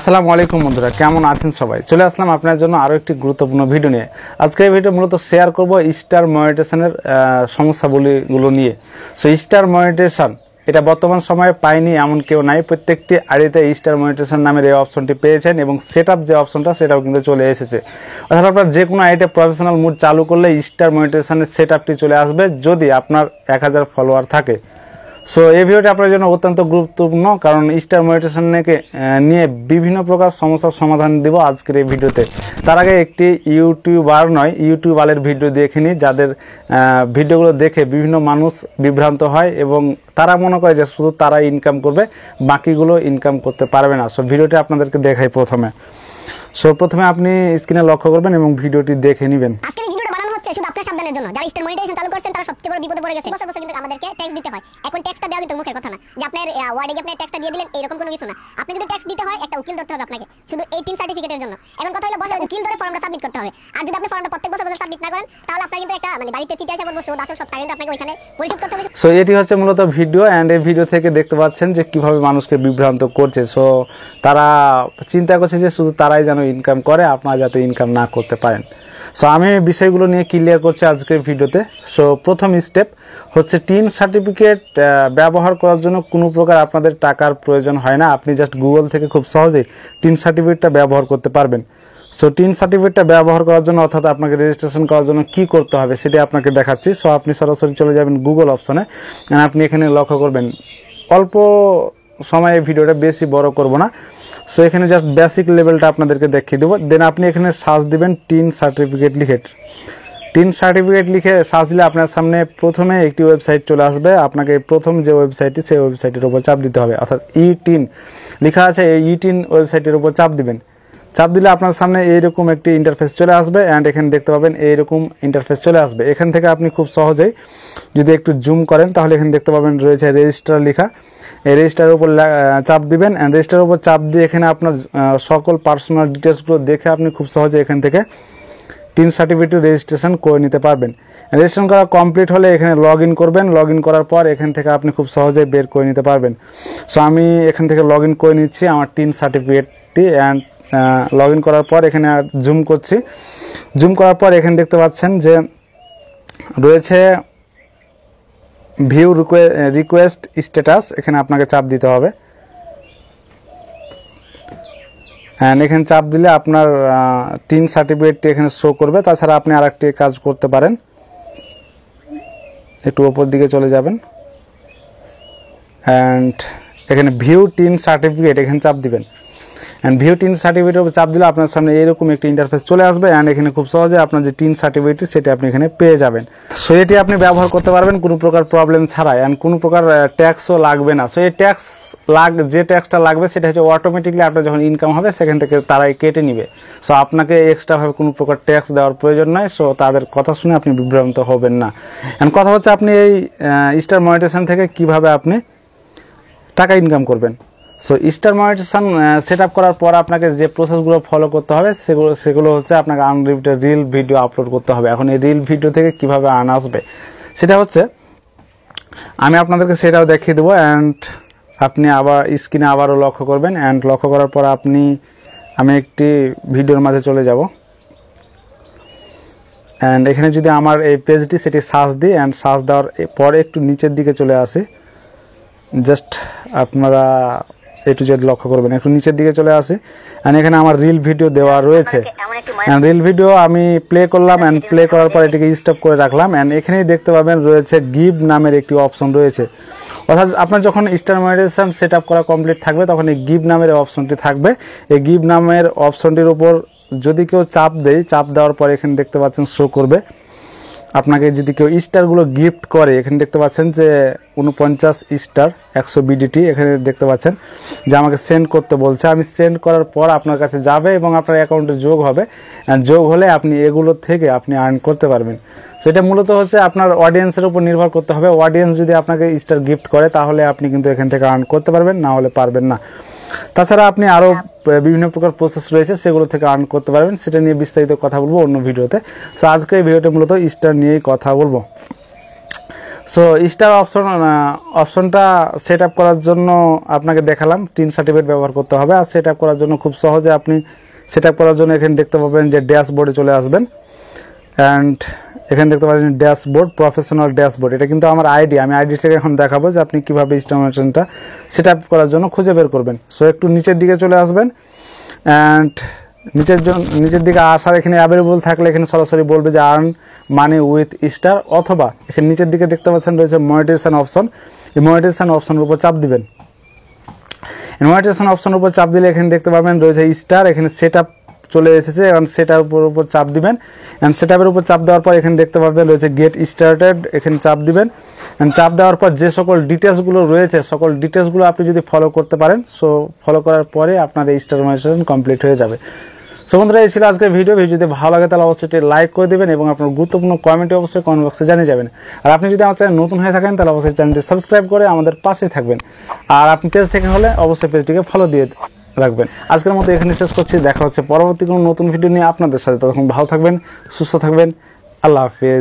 আসসালামু আলাইকুম বন্ধুরা, কেমন আছেন সবাই? চলে আসলাম আপনার জন্য আরও একটি গুরুত্বপূর্ণ ভিডিও নিয়ে। আজকে এই ভিডিও মূলত শেয়ার করব স্টার মনিটাইজেশনের সমস্যাগুলো নিয়ে। সো স্টার মনিটাইজেশন এটা বর্তমান সময়ে পায়নি এমন কেউ নাই। প্রত্যেকটি আইডিতে স্টার মনিটাইজেশন নামের এই অপশনটি পেয়েছেন এবং সেটআপ যে অপশনটা সেটাও কিন্তু চলে এসেছে। অর্থাৎ আপনার যে কোনো আইডিতে প্রফেশনাল মোড চালু করলে স্টার মনিটাইজেশনের সেটআপটি চলে আসবে যদি আপনার 1000 ফলোয়ার থাকে। সো এই ভিডিওটি আপনার জন্য অত্যন্ত গুরুত্বপূর্ণ, কারণ স্টার মনিটাইজেশন নিয়ে বিভিন্ন প্রকার সমস্যার সমাধান দিব আজকের এই ভিডিওতে। তার আগে একটি ইউটিউবারের ভিডিও দেখে নিই, যাদের ভিডিওগুলো দেখে বিভিন্ন মানুষ বিভ্রান্ত হয় এবং তারা মনে করে যে শুধু তারা ইনকাম করবে, বাকিগুলো ইনকাম করতে পারবে না। সো ভিডিওটি আপনাদেরকে দেখাই প্রথমে আপনি স্ক্রিনে লক্ষ্য করবেন এবং ভিডিওটি দেখে নেবেন। শুধু আপনার সাবধানের জন্য যারা স্টার মনিটাইজেশন চালু করছেন তারা সবচেয়ে বড় বিপদে পড়ে গেছে। বছর কিন্তু আমাদেরকে ট্যাক্স দিতে হয়। এখন ট্যাক্সটা দেওয়া কিন্তু মুখের কথা না যে আপনার ওয়ার্ডে আপনি ট্যাক্সটা দিয়ে দিলেন, এরকম কোনো কিছু না। আপনি যদি ট্যাক্স দিতে হয় একটা উকিল ধরতে হবে আপনাকে, শুধু 18 সার্টিফিকেটের জন্য। এখন কথা হলো বছরে উকিল ধরে ফর্মটা সাবমিট করতে হবে। আর যদি আপনি ফর্মটা প্রত্যেক বছর সাবমিট না করেন তাহলে আপনার কিন্তু একটা বাড়িতে চিঠি আসে বলবো সুদ আসল সব টাকা কিন্তু আপনাকে ওইখানে পরিশোধ করতে হবে। সো এটি হচ্ছে মূলত ভিডিও, এন্ড এই ভিডিও থেকে দেখতে পাচ্ছেন যে কিভাবে মানুষকে বিভ্রান্ত করছে। সো তারা চিন্তা করছে যে শুধু তারাই যেন ইনকাম করে, আপনারা যাতে ইনকাম না করতে পারেন। সো আমি বিষয়গুলো নিয়ে ক্লিয়ার করছি আজকের ভিডিওতে। সো প্রথম স্টেপ হচ্ছে টিন সার্টিফিকেট ব্যবহার করার জন্য কোনো প্রকার আপনাদের টাকার প্রয়োজন হয় না। আপনি জাস্ট গুগল থেকে খুব সহজেই টিন সার্টিফিকেটটা ব্যবহার করতে পারবেন। সো টিন সার্টিফিকেটটা ব্যবহার করার জন্য অর্থাৎ আপনাকে রেজিস্ট্রেশন করার জন্য কি করতে হবে সেটা আপনাকে দেখাচ্ছি। সো আপনি সরাসরি চলে যাবেন গুগল অপশনে, আপনি এখানে লক্ষ্য করবেন। অল্প সময়ে ভিডিওটা বেশি বড় করব না। সো এখানে জাস্ট বেসিক লেভেলটা আপনাদেরকে দেখিয়ে দেবো। দেন আপনি এখানে সার্চ দিবেন টিন সার্টিফিকেট লিখে সার্চ দিলে আপনার সামনে প্রথমে একটি ওয়েবসাইট চলে আসবে। আপনাকে প্রথম যে ওয়েবসাইটটি সেই ওয়েবসাইটের উপর চাপ দিতে হবে, অর্থাৎ টিন লেখা আছে এই টিন ওয়েবসাইটের উপর চাপ দিবেন। চাপ দিলে আপনার সামনে এইরকম একটি ইন্টারফেস চলে আসবে, অ্যান্ড এখানে দেখতে পাবেন এইরকম ইন্টারফেস চলে আসবে। এখান থেকে আপনি খুব সহজেই যদি একটু জুম করেন তাহলে এখানে দেখতে পাবেন রয়েছে রেজিস্টার লেখা। এই রেজিস্টারের উপর চাপ দিবেন, অ্যান্ড রেজিস্টারের উপর চাপ দিয়ে এখানে আপনার সকল পার্সোনাল ডিটেলসগুলো দেখে আপনি খুব সহজে এখান থেকে টিন সার্টিফিকেট রেজিস্ট্রেশন করে নিতে পারবেন। রেজিস্ট্রেশন করা কমপ্লিট হলে এখানে লগ ইন করবেন। লগ ইন করার পর এখান থেকে আপনি খুব সহজেই বের করে নিতে পারবেন। সো আমি এখান থেকে লগ ইন করে নিচ্ছি আমার টিন সার্টিফিকেটটি, অ্যান্ড লগ ইন করার পর এখানে জুম করছি। জুম করার পর এখানে দেখতে পাচ্ছেন যে রয়েছে ভিউ রিকোয়েস্ট স্ট্যাটাস, এখানে আপনাকে চাপ দিতে হবে। অ্যান্ড এখানে চাপ দিলে আপনার টিন সার্টিফিকেটটি এখানে শো করবে। তাছাড়া আপনি আরেকটি কাজ করতে পারেন, একটু ওপর দিকে চলে যাবেন, অ্যান্ড এখানে ভিউ টিন সার্টিফিকেট এখানে চাপ দিবেন। অ্যান্ড ভিউ টিন সার্টিফিকেটের উপর চাপ দিলে আপনার সামনে এরকম একটি ইন্টারফেস চলে আসবে, অ্যান্ড এখানে খুব সহজে আপনার যে টিন সার্টিফিকেট সেটি আপনি এখানে পেয়ে যাবেন। সো এটি আপনি ব্যবহার করতে পারবেন কোনো প্রকার প্রবলেম ছাড়াই, অ্যান্ড কোনো প্রকার ট্যাক্সও লাগবে না। সো এই যে ট্যাক্সটা লাগবে সেটা হচ্ছে অটোমেটিকলি আপনার যখন ইনকাম হবে সেখান থেকে তারাই কেটে নিবে। সো আপনাকে এক্সট্রাভাবে কোনো প্রকার ট্যাক্স দেওয়ার প্রয়োজন নয়। সো তাদের কথা শুনে আপনি বিভ্রান্ত হবেন না। অ্যান্ড কথা হচ্ছে আপনি এই স্টার মনিটাইজেশন থেকে কিভাবে আপনি টাকা ইনকাম করবেন। So star monetization set up করার পর আপনাকে যে প্রসেসগুলো ফলো করতে হবে সেগুলো হচ্ছে আপনাকে আনলিমিটেড রিল ভিডিও আপলোড করতে হবে। এখন এই রিল ভিডিও থেকে কিভাবে আর্ন আসবে সেটা হচ্ছে আমি আপনাদেরকে সেটাও দেখিয়ে দেবো। অ্যান্ড আপনি আবার স্ক্রিনে আবারও লক্ষ্য করবেন, অ্যান্ড লক্ষ্য করার পর আমি একটি ভিডিওর মাঝে চলে যাব, অ্যান্ড এখানে যদি আমার এই পেজটি সেটি সার্চ দিই, অ্যান্ড সার্চ দেওয়ার পরে একটু নিচের দিকে চলে আসি, জাস্ট আপনারা একটু যদি লক্ষ্য করবেন একটু নিচের দিকে চলে আসি, অ্যান্ড এখানে আমার রিল ভিডিও দেওয়া রয়েছে। রিল ভিডিও আমি প্লে করলাম, অ্যান্ড প্লে করার পর এটিকে স্টপ করে রাখলাম, অ্যান্ড এখানেই দেখতে পাবেন রয়েছে গিভ নামের একটি অপশন রয়েছে। অর্থাৎ আপনার যখন স্টার মনিটাইজেশন সেট আপ করা কমপ্লিট থাকবে তখন এই গিভ নামের অপশনটি থাকবে। এই গিভ নামের অপশনটির উপর যদি কেউ চাপ দেয়, চাপ দেওয়ার পর এখানে দেখতে পাচ্ছেন শো করবে আপনাকে যদি কেউ স্টারগুলো গিফট করে। এখানে দেখতে পাচ্ছেন যে 49 স্টার 100 বিডিটি এখানে দেখতে পাচ্ছেন যে আমাকে সেন্ড করতে বলছে। আমি সেন্ড করার পর আপনার কাছে যাবে এবং আপনার অ্যাকাউন্টে যোগ হবে, যোগ হলে আপনি এগুলো থেকে আপনি আর্ন করতে পারবেন। সেটা মূলত হচ্ছে আপনার অডিয়েন্সের উপর নির্ভর করতে হবে। অডিয়েন্স যদি আপনাকে স্টার গিফট করে তাহলে আপনি কিন্তু এখান থেকে আর্ন করতে পারবেন, না হলে পারবেন না। তাছাড়া আপনি আরও বিভিন্ন প্রকার প্রসেস রয়েছে সেগুলো থেকে আর্ন করতে পারবেন, সেটা নিয়ে বিস্তারিত কথা বলবো অন্য ভিডিওতে। সো আজকে এই ভিডিওতে মূলত স্টার নিয়েই কথা বলবো। সো স্টার অপশনটা সেট আপ করার জন্য আপনাকে দেখালাম টিন সার্টিফিকেট ব্যবহার করতে হবে। আর সেট আপ করার জন্য খুব সহজে আপনি সেট আপ করার জন্য এখানে দেখতে পাবেন যে ড্যাশবোর্ডে চলে আসবেন। অ্যান্ড এখানে দেখতে পাচ্ছেন ড্যাশবোর্ড, প্রফেশনাল ড্যাশবোর্ড। এটা কিন্তু আমার আইডি, আমি আইডিটাকে এখন দেখাবো যে আপনি কীভাবে স্টার অটোমেশনটা সেট আপ করার জন্য খুঁজে বের করবেন। সো একটু নিচের দিকে চলে আসবেন। অ্যান্ড নিচের দিকে আসার এখানে অ্যাভেলেবল থাকলে এখানে সরাসরি বলবে যে আর্ন মানি উইথ স্টার, অথবা এখানে নিচের দিকে দেখতে পাচ্ছেন রয়েছে মনিটাইজেশন অপশন। এই মনিটাইজেশন অপশনের উপর চাপ দিবেন। মনিটাইজেশন অপশনের উপর চাপ দিলে এখানে দেখতে পাবেন রয়েছে স্টার, এখানে সেট আপ চলে এসেছে। এবং সেটার উপর চাপ দিবেন। অ্যান্ড সেট আপের উপর চাপ দেওয়ার পর এখানে দেখতে পাবেন রয়েছে গেট স্টার্টেড, এখানে চাপ দিবেন। অ্যান্ড চাপ দেওয়ার পর যে সকল ডিটেলসগুলো রয়েছে সকল ডিটেলসগুলো আপনি যদি ফলো করতে পারেন, সো ফলো করার পরে আপনার এই স্টার অটোমেশন কমপ্লিট হয়ে যাবে। সো বন্ধুরা, এই ছিল আজকের ভিডিও যদি ভালো লাগে তাহলে অবশ্যই লাইক করে দেবেন এবং আপনার গুরুত্বপূর্ণ কমেন্টে অবশ্যই কমেন্ট বক্সে জানিয়ে যাবেন। আর আপনি যদি আমার চ্যানেল নতুন হয়ে থাকেন তাহলে অবশ্যই চ্যানেলটি সাবস্ক্রাইব করে আমাদের পাশেই থাকবেন। আর আপনি পেজ থেকে হলে অবশ্যই পেজটিকে ফলো দিয়ে রাখবেন। আজকের মতো এখানে শেষ করছি, দেখা হচ্ছে পরবর্তী কোনো নতুন ভিডিও নিয়ে আপনাদের সাথে। ততক্ষণ ভালো থাকবেন, সুস্থ থাকবেন, আল্লাহ হাফেজ।